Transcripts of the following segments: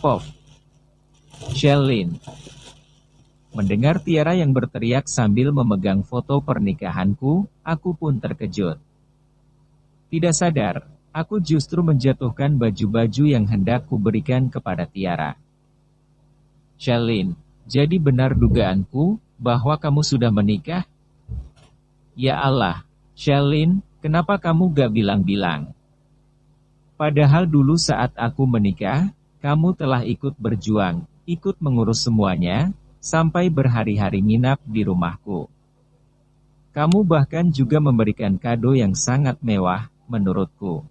Pop. Shelin. Mendengar Tiara yang berteriak sambil memegang foto pernikahanku, aku pun terkejut. Tidak sadar, aku justru menjatuhkan baju-baju yang hendak kuberikan kepada Tiara. Shelin, jadi benar dugaanku, bahwa kamu sudah menikah? Ya Allah, Shelin, kenapa kamu gak bilang-bilang? Padahal dulu saat aku menikah, kamu telah ikut berjuang, ikut mengurus semuanya, sampai berhari-hari nginap di rumahku. Kamu bahkan juga memberikan kado yang sangat mewah, menurutku.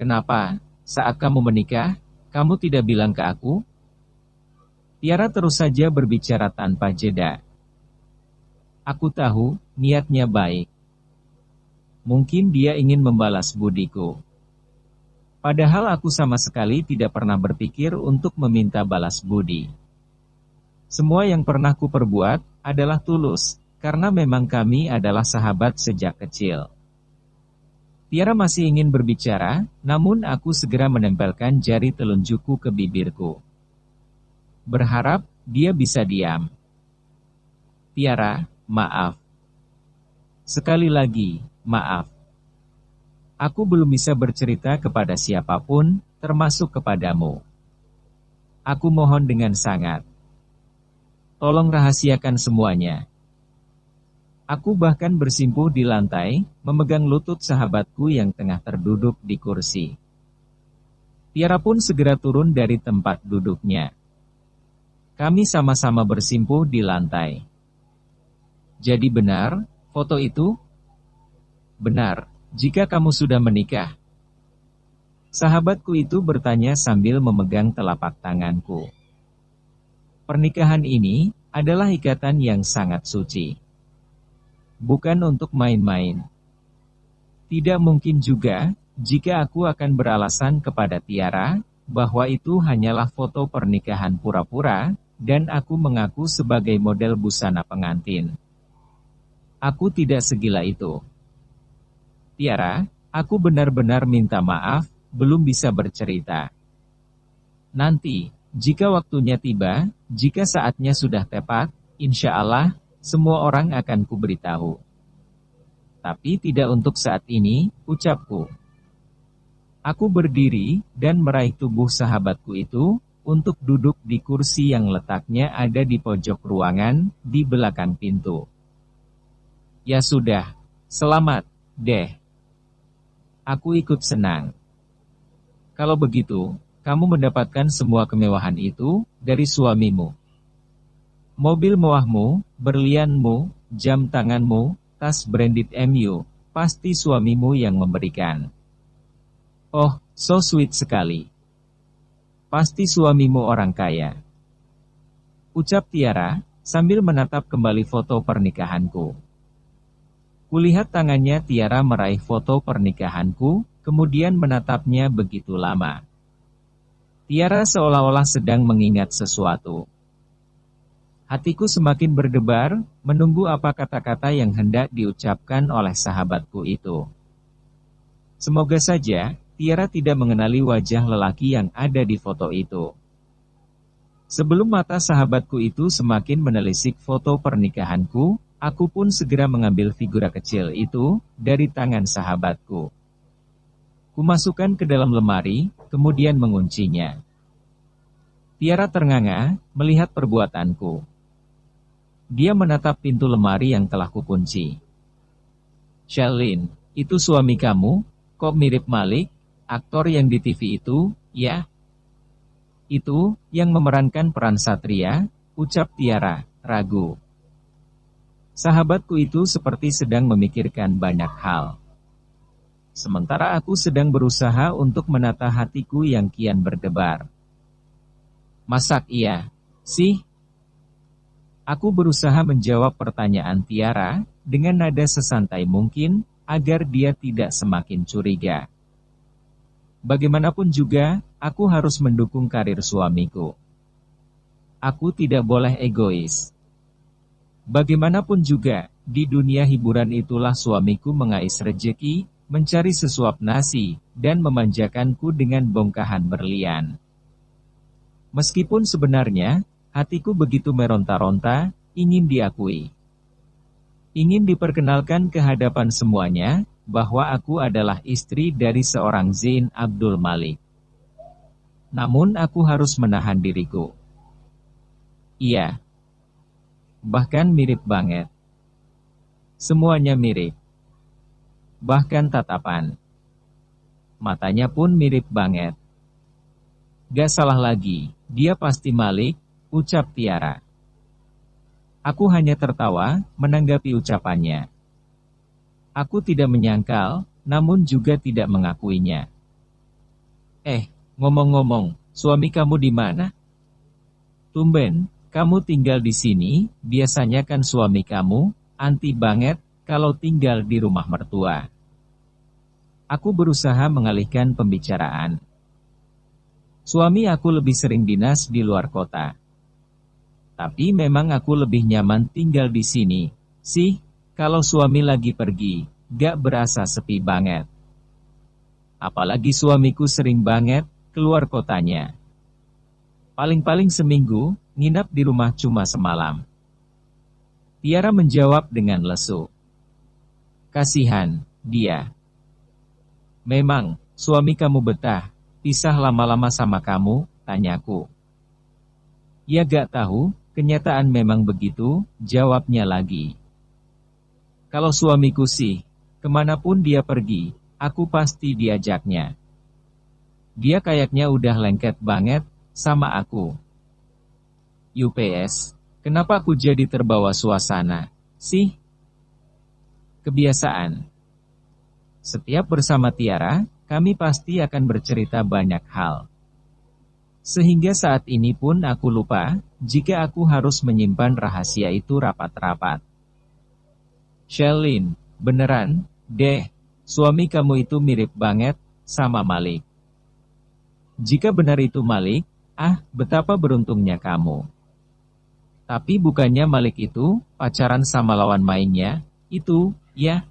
Kenapa, saat kamu menikah, kamu tidak bilang ke aku? Tiara terus saja berbicara tanpa jeda. Aku tahu, niatnya baik. Mungkin dia ingin membalas budiku. Padahal aku sama sekali tidak pernah berpikir untuk meminta balas budi. Semua yang pernah kuperbuat adalah tulus, karena memang kami adalah sahabat sejak kecil. Tiara masih ingin berbicara, namun aku segera menempelkan jari telunjukku ke bibirku. Berharap dia bisa diam. Tiara, maaf. Sekali lagi, maaf. Aku belum bisa bercerita kepada siapapun, termasuk kepadamu. Aku mohon dengan sangat. Tolong rahasiakan semuanya. Aku bahkan bersimpuh di lantai, memegang lutut sahabatku yang tengah terduduk di kursi. Tiara pun segera turun dari tempat duduknya. Kami sama-sama bersimpuh di lantai. Jadi benar, foto itu? Benar, jika kamu sudah menikah. Sahabatku itu bertanya sambil memegang telapak tanganku. Pernikahan ini adalah ikatan yang sangat suci. Bukan untuk main-main. Tidak mungkin juga, jika aku akan beralasan kepada Tiara, bahwa itu hanyalah foto pernikahan pura-pura, dan aku mengaku sebagai model busana pengantin. Aku tidak segila itu. Tiara, aku benar-benar minta maaf, belum bisa bercerita. Nanti, jika waktunya tiba, jika saatnya sudah tepat, insya Allah, semua orang akan kuberitahu. Tapi tidak untuk saat ini, ucapku. Aku berdiri, dan meraih tubuh sahabatku itu, untuk duduk di kursi yang letaknya ada di pojok ruangan, di belakang pintu. Ya sudah, selamat, deh. Aku ikut senang. Kalau begitu, kamu mendapatkan semua kemewahan itu dari suamimu. Mobil mewahmu, berlianmu, jam tanganmu, tas branded MU, pasti suamimu yang memberikan. Oh, so sweet sekali. Pasti suamimu orang kaya. Ucap Tiara, sambil menatap kembali foto pernikahanku. Kulihat tangannya Tiara meraih foto pernikahanku, kemudian menatapnya begitu lama. Tiara seolah-olah sedang mengingat sesuatu. Hatiku semakin berdebar, menunggu apa kata-kata yang hendak diucapkan oleh sahabatku itu. Semoga saja, Tiara tidak mengenali wajah lelaki yang ada di foto itu. Sebelum mata sahabatku itu semakin menelisik foto pernikahanku, aku pun segera mengambil figura kecil itu dari tangan sahabatku. Kumasukkan ke dalam lemari, kemudian menguncinya. Tiara ternganga, melihat perbuatanku. Dia menatap pintu lemari yang telah kukunci. Shelin, itu suami kamu? Kok mirip Malik, aktor yang di TV itu, ya? Itu, yang memerankan peran Satria, ucap Tiara, ragu. Sahabatku itu seperti sedang memikirkan banyak hal. Sementara aku sedang berusaha untuk menata hatiku yang kian berdebar. Masak iya, sih? Aku berusaha menjawab pertanyaan Tiara dengan nada sesantai mungkin agar dia tidak semakin curiga. Bagaimanapun juga, aku harus mendukung karir suamiku. Aku tidak boleh egois. Bagaimanapun juga, di dunia hiburan itulah suamiku mengais rejeki, mencari sesuap nasi, dan memanjakanku dengan bongkahan berlian. Meskipun sebenarnya, hatiku begitu meronta-ronta, ingin diakui. Ingin diperkenalkan ke hadapan semuanya, bahwa aku adalah istri dari seorang Zain Abdul Malik. Namun aku harus menahan diriku. Iya. Bahkan mirip banget. Semuanya mirip. Bahkan tatapan. Matanya pun mirip banget. Gak salah lagi, dia pasti Malik, ucap Tiara. Aku hanya tertawa, menanggapi ucapannya. Aku tidak menyangkal, namun juga tidak mengakuinya. Ngomong-ngomong, suami kamu di mana? Tumben, kamu tinggal di sini, biasanya kan suami kamu, anti banget, kalau tinggal di rumah mertua. Aku berusaha mengalihkan pembicaraan. Suami aku lebih sering dinas di luar kota. Tapi memang aku lebih nyaman tinggal di sini, sih. Kalau suami lagi pergi, gak berasa sepi banget. Apalagi suamiku sering banget keluar kotanya. Paling-paling seminggu, nginap di rumah cuma semalam. Tiara menjawab dengan lesu. Kasihan, dia. Memang, suami kamu betah, pisah lama-lama sama kamu, tanyaku. Ya gak tahu, kenyataan memang begitu, jawabnya lagi. Kalau suamiku sih, kemanapun dia pergi, aku pasti diajaknya. Dia kayaknya udah lengket banget sama aku. UPS, kenapa aku jadi terbawa suasana, sih? Kebiasaan. Setiap bersama Tiara, kami pasti akan bercerita banyak hal. Sehingga saat ini pun aku lupa, jika aku harus menyimpan rahasia itu rapat-rapat. Shelin, beneran, deh, suami kamu itu mirip banget sama Malik. Jika benar itu Malik, betapa beruntungnya kamu. Tapi bukannya Malik itu pacaran sama lawan mainnya, itu, ya.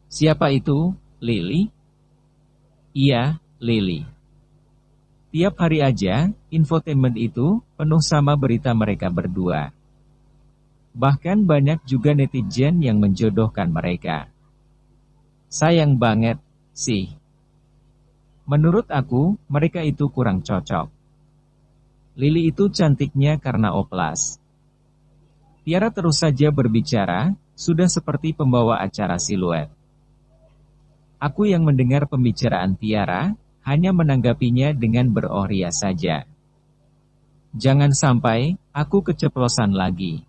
Siapa itu, Lily? Iya, Lily. Tiap hari aja, infotainment itu penuh sama berita mereka berdua. Bahkan banyak juga netizen yang menjodohkan mereka. Sayang banget, sih. Menurut aku, mereka itu kurang cocok. Lily itu cantiknya karena oplas. Tiara terus saja berbicara, sudah seperti pembawa acara siluet. Aku yang mendengar pembicaraan Tiara, hanya menanggapinya dengan beroria saja. Jangan sampai, aku keceplosan lagi.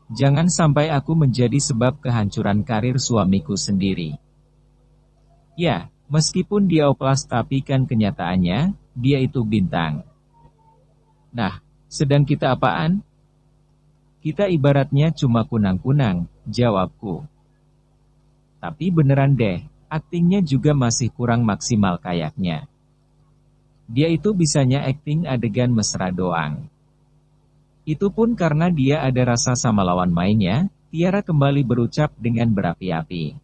Jangan sampai aku menjadi sebab kehancuran karir suamiku sendiri. Ya, meskipun dia oplas tapi kan kenyataannya, dia itu bintang. Nah, sedang kita apaan? Kita ibaratnya cuma kunang-kunang, jawabku. Tapi beneran deh, aktingnya juga masih kurang maksimal kayaknya. Dia itu bisanya akting adegan mesra doang. Itu pun karena dia ada rasa sama lawan mainnya, Tiara kembali berucap dengan berapi-api.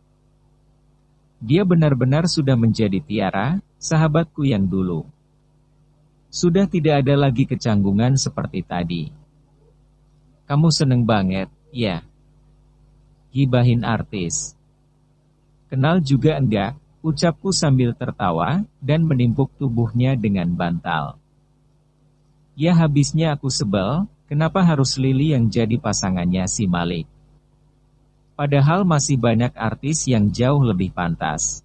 Dia benar-benar sudah menjadi Tiara, sahabatku yang dulu. Sudah tidak ada lagi kecanggungan seperti tadi. Kamu seneng banget, ya? Gibahin artis. Kenal juga enggak, ucapku sambil tertawa, dan menimpuk tubuhnya dengan bantal. Ya habisnya aku sebel, kenapa harus Lily yang jadi pasangannya si Malik? Padahal masih banyak artis yang jauh lebih pantas.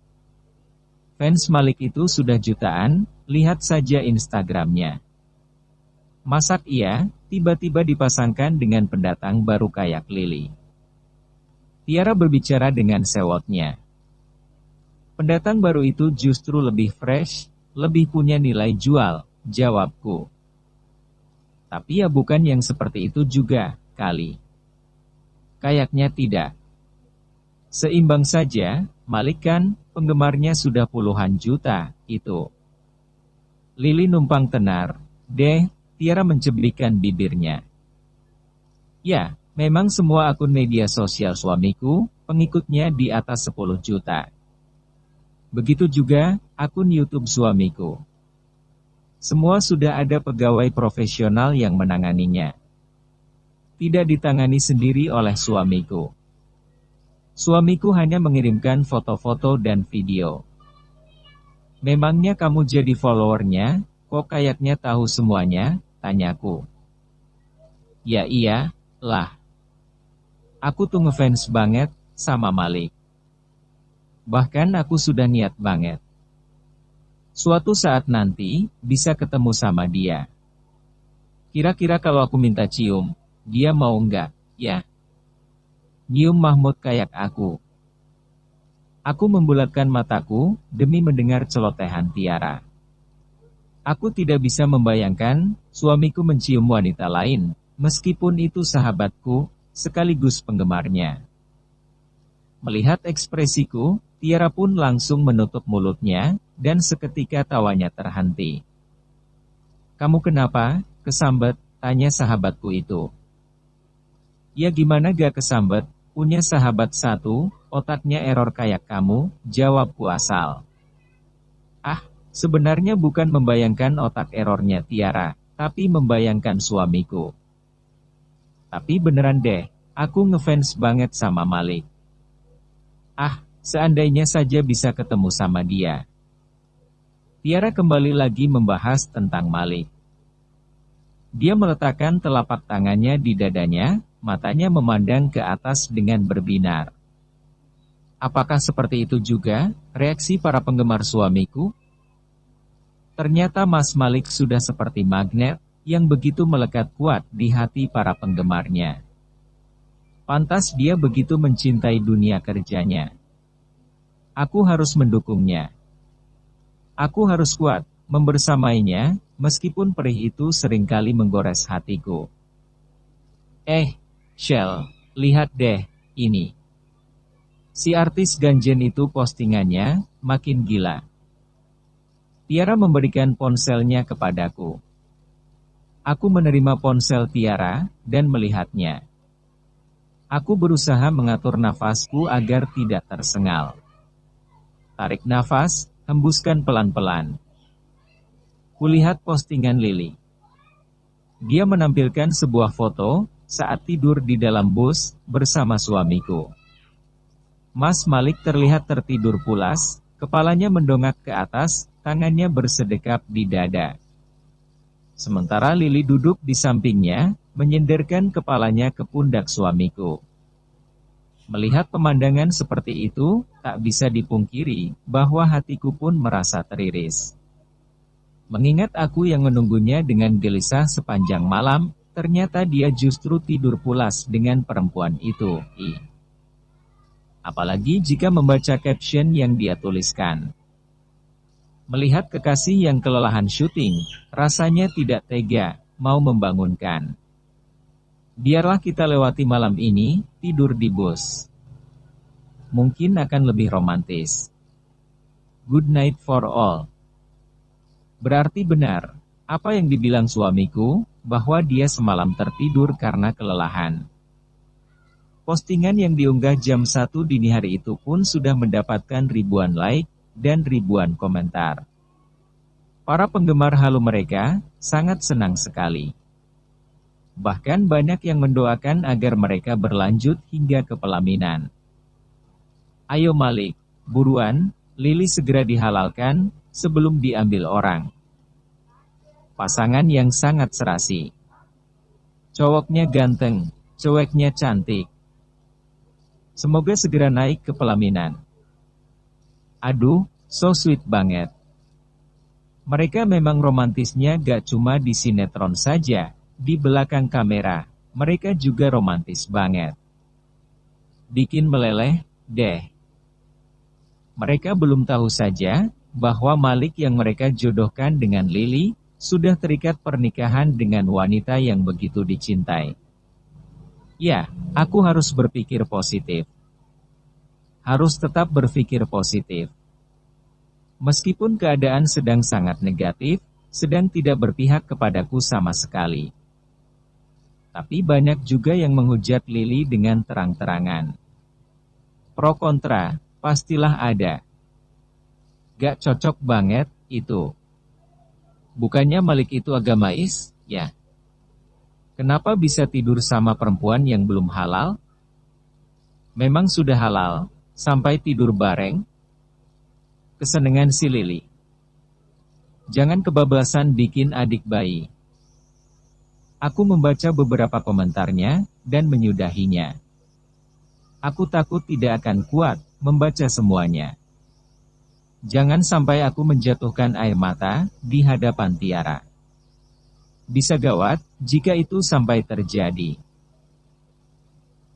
Fans Malik itu sudah jutaan, lihat saja Instagramnya. Masak ia, tiba-tiba dipasangkan dengan pendatang baru kayak Lily. Tiara berbicara dengan sewotnya. Pendatang baru itu justru lebih fresh, lebih punya nilai jual, jawabku. Tapi ya bukan yang seperti itu juga, kali. Kayaknya tidak. Seimbang saja, Malik kan, penggemarnya sudah puluhan juta, itu. Lily numpang tenar, deh, Tiara mencebikkan bibirnya. Ya, memang semua akun media sosial suamiku, pengikutnya di atas 10 juta. Begitu juga, akun YouTube suamiku. Semua sudah ada pegawai profesional yang menanganinya. Tidak ditangani sendiri oleh suamiku. Suamiku hanya mengirimkan foto-foto dan video. Memangnya kamu jadi followernya, kok kayaknya tahu semuanya? Tanyaku. Ya iya, lah. Aku tuh ngefans banget sama Malik. Bahkan aku sudah niat banget. Suatu saat nanti, bisa ketemu sama dia. Kira-kira kalau aku minta cium, dia mau enggak, ya? Nyium Mahmud kayak aku. Aku membulatkan mataku, demi mendengar celotehan Tiara. Aku tidak bisa membayangkan, suamiku mencium wanita lain, meskipun itu sahabatku, sekaligus penggemarnya. Melihat ekspresiku, Tiara pun langsung menutup mulutnya, dan seketika tawanya terhenti. Kamu kenapa, kesambet? Tanya sahabatku itu. Ya gimana gak kesambet, punya sahabat satu, otaknya error kayak kamu, jawabku asal. Ah, sebenarnya bukan membayangkan otak errornya Tiara, tapi membayangkan suamiku. Tapi beneran deh, aku ngefans banget sama Malik. Ah, seandainya saja bisa ketemu sama dia. Tiara kembali lagi membahas tentang Malik. Dia meletakkan telapak tangannya di dadanya, matanya memandang ke atas dengan berbinar. Apakah seperti itu juga reaksi para penggemar suamiku? Ternyata Mas Malik sudah seperti magnet yang begitu melekat kuat di hati para penggemarnya. Pantas dia begitu mencintai dunia kerjanya. Aku harus mendukungnya. Aku harus kuat, membersamainya, meskipun perih itu seringkali menggores hatiku. Shell, lihat deh, ini. Si artis ganjen itu postingannya, makin gila. Tiara memberikan ponselnya kepadaku. Aku menerima ponsel Tiara, dan melihatnya. Aku berusaha mengatur nafasku agar tidak tersengal. Tarik nafas, hembuskan pelan-pelan. Kulihat postingan Lily. Dia menampilkan sebuah foto, saat tidur di dalam bus, bersama suamiku. Mas Malik terlihat tertidur pulas, kepalanya mendongak ke atas, tangannya bersedekap di dada. Sementara Lily duduk di sampingnya, menyenderkan kepalanya ke pundak suamiku. Melihat pemandangan seperti itu, tak bisa dipungkiri, bahwa hatiku pun merasa teriris. Mengingat aku yang menunggunya dengan gelisah sepanjang malam, ternyata dia justru tidur pulas dengan perempuan itu. Apalagi jika membaca caption yang dia tuliskan. Melihat kekasih yang kelelahan syuting, rasanya tidak tega, mau membangunkan. Biarlah kita lewati malam ini, tidur di bus. Mungkin akan lebih romantis. Good night for all. Berarti benar, apa yang dibilang suamiku, bahwa dia semalam tertidur karena kelelahan. Postingan yang diunggah jam 1 dini hari itu pun sudah mendapatkan ribuan like, dan ribuan komentar. Para penggemar halu mereka, sangat senang sekali. Bahkan banyak yang mendoakan agar mereka berlanjut hingga ke pelaminan. Ayo Malik, buruan, Lily segera dihalalkan, sebelum diambil orang. Pasangan yang sangat serasi. Cowoknya ganteng, ceweknya cantik. Semoga segera naik ke pelaminan. Aduh, so sweet banget. Mereka memang romantisnya gak cuma di sinetron saja. Di belakang kamera, mereka juga romantis banget. Bikin meleleh, deh. Mereka belum tahu saja, bahwa Malik yang mereka jodohkan dengan Lily, sudah terikat pernikahan dengan wanita yang begitu dicintai. Ya, aku harus berpikir positif. Harus tetap berpikir positif. Meskipun keadaan sedang sangat negatif, sedang tidak berpihak kepadaku sama sekali. Tapi banyak juga yang menghujat Lily dengan terang-terangan. Pro kontra, pastilah ada. Gak cocok banget, itu. Bukannya Malik itu agamais, ya? Kenapa bisa tidur sama perempuan yang belum halal? Memang sudah halal, sampai tidur bareng? Kesenengan si Lili. Jangan kebablasan bikin adik bayi. Aku membaca beberapa komentarnya, dan menyudahinya. Aku takut tidak akan kuat membaca semuanya. Jangan sampai aku menjatuhkan air mata di hadapan Tiara. Bisa gawat jika itu sampai terjadi.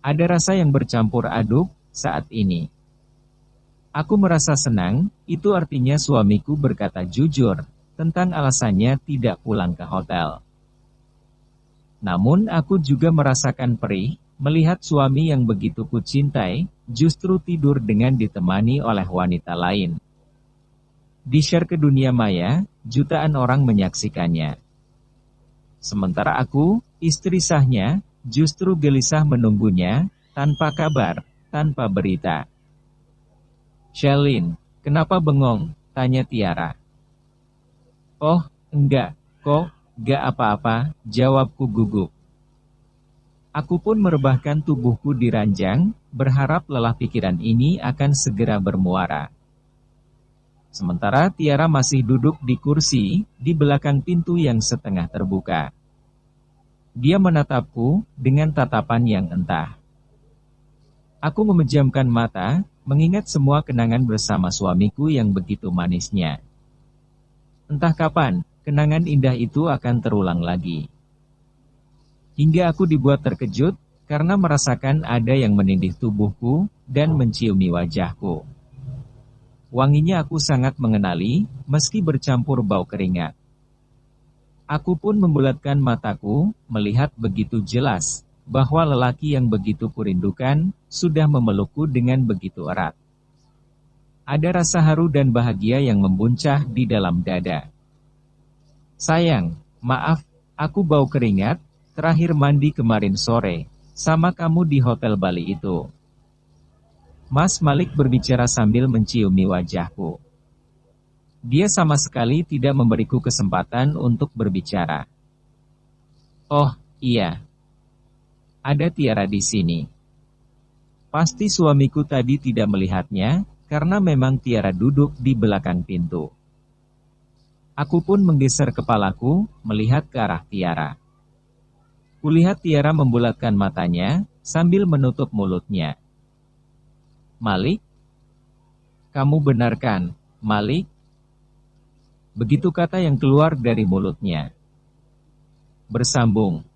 Ada rasa yang bercampur aduk saat ini. Aku merasa senang, itu artinya suamiku berkata jujur tentang alasannya tidak pulang ke hotel. Namun aku juga merasakan perih melihat suami yang begitu kucintai justru tidur dengan ditemani oleh wanita lain. Di-share ke dunia maya, jutaan orang menyaksikannya. Sementara aku, istri sahnya, justru gelisah menunggunya, tanpa kabar, tanpa berita. "Shelin, kenapa bengong?" tanya Tiara. "Oh, enggak, kok, enggak apa-apa," jawabku gugup. Aku pun merebahkan tubuhku di ranjang, berharap lelah pikiran ini akan segera bermuara. Sementara Tiara masih duduk di kursi, di belakang pintu yang setengah terbuka. Dia menatapku dengan tatapan yang entah. Aku memejamkan mata, mengingat semua kenangan bersama suamiku yang begitu manisnya. Entah kapan, kenangan indah itu akan terulang lagi. Hingga aku dibuat terkejut, karena merasakan ada yang menindih tubuhku, dan menciumi wajahku. Wanginya aku sangat mengenali, meski bercampur bau keringat. Aku pun membulatkan mataku, melihat begitu jelas, bahwa lelaki yang begitu kurindukan, sudah memelukku dengan begitu erat. Ada rasa haru dan bahagia yang membuncah di dalam dada. "Sayang, maaf, aku bau keringat, terakhir mandi kemarin sore, sama kamu di Hotel Bali itu." Mas Malik berbicara sambil menciumi wajahku. Dia sama sekali tidak memberiku kesempatan untuk berbicara. "Oh, iya. Ada Tiara di sini." Pasti suamiku tadi tidak melihatnya, karena memang Tiara duduk di belakang pintu. Aku pun menggeser kepalaku, melihat ke arah Tiara. Kulihat Tiara membulatkan matanya, sambil menutup mulutnya. "Malik? Kamu benarkan, Malik?" Begitu kata yang keluar dari mulutnya. Bersambung,